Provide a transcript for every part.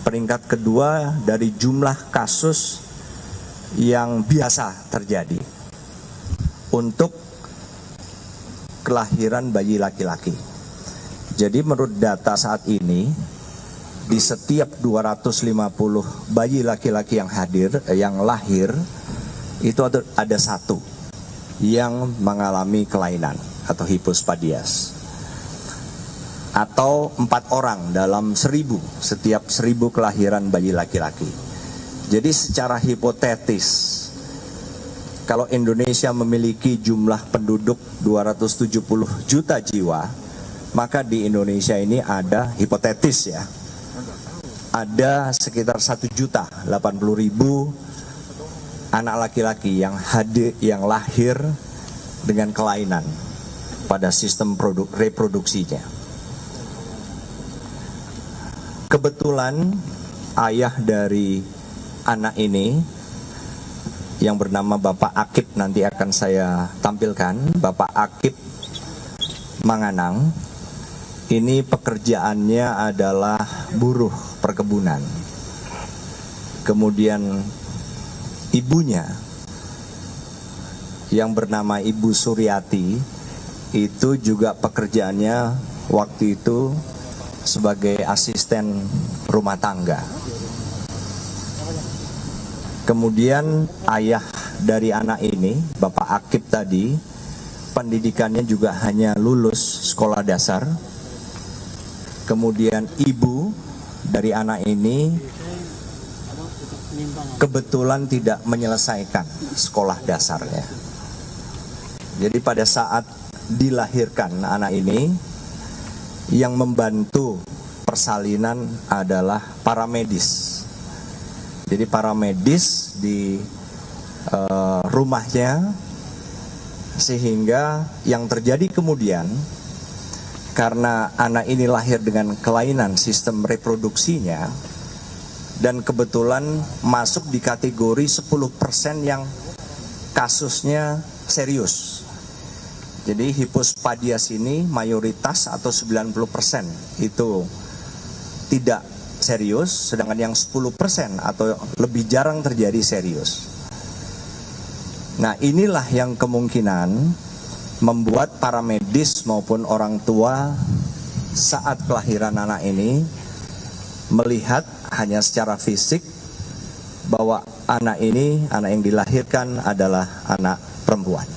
peringkat kedua dari jumlah kasus yang biasa terjadi untuk kelahiran bayi laki-laki. Jadi menurut data saat ini, di setiap 250 bayi laki-laki yang lahir, itu ada satu yang mengalami kelainan atau hipospadias. Atau 4 orang dalam 1000 setiap 1000 kelahiran bayi laki-laki. Jadi secara hipotetis, kalau Indonesia memiliki jumlah penduduk 270 juta jiwa, maka di Indonesia ini ada, hipotetis ya, ada sekitar 1.080.000 anak laki-laki yang lahir dengan kelainan pada sistem reproduksinya. Kebetulan ayah dari anak ini yang bernama Bapak Akip, nanti akan saya tampilkan, Bapak Akip Manganang, ini pekerjaannya adalah buruh perkebunan. Kemudian ibunya yang bernama Ibu Suryati itu juga pekerjaannya waktu itu sebagai asisten rumah tangga. Kemudian ayah dari anak ini, Bapak Akip tadi, pendidikannya juga hanya lulus sekolah dasar. Kemudian ibu dari anak ini kebetulan tidak menyelesaikan sekolah dasarnya. Jadi pada saat dilahirkan anak ini, yang membantu persalinan adalah para medis. Jadi para medis di rumahnya, sehingga yang terjadi kemudian, karena anak ini lahir dengan kelainan sistem reproduksinya, dan kebetulan masuk di kategori 10% yang kasusnya serius. Jadi hipospadias ini mayoritas atau 90% itu tidak serius, sedangkan yang 10% atau lebih jarang terjadi serius. Nah, inilah yang kemungkinan membuat para medis maupun orang tua saat kelahiran anak ini melihat hanya secara fisik bahwa anak yang dilahirkan adalah anak perempuan.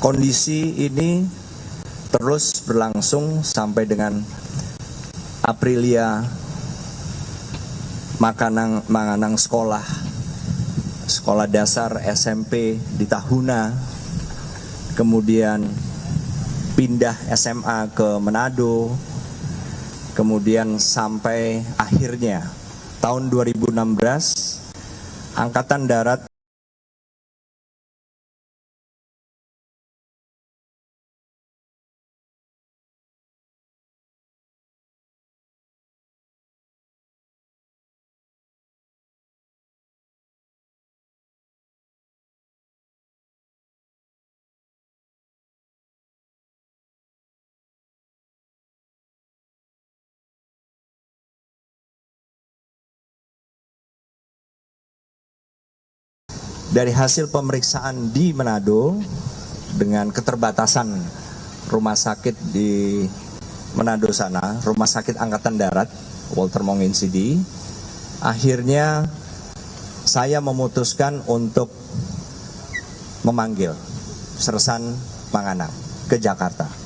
Kondisi ini terus berlangsung sampai dengan Aprilia Manganang sekolah dasar SMP di Tahuna, kemudian pindah SMA ke Manado, kemudian sampai akhirnya tahun 2016 Angkatan Darat dari hasil pemeriksaan di Manado dengan keterbatasan rumah sakit di Manado sana, rumah sakit Angkatan Darat Walter Monginsidi, akhirnya saya memutuskan untuk memanggil Sersan Manganang ke Jakarta.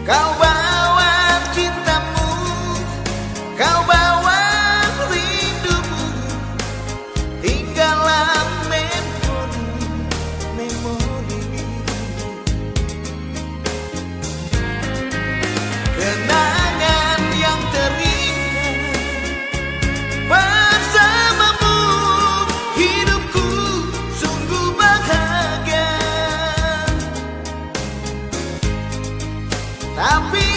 Kau bawa cintamu, kau bawa rindumu, tinggallah memori. Kenangan yang terindah bersamamu, hidupku sungguh bahagia. Tapi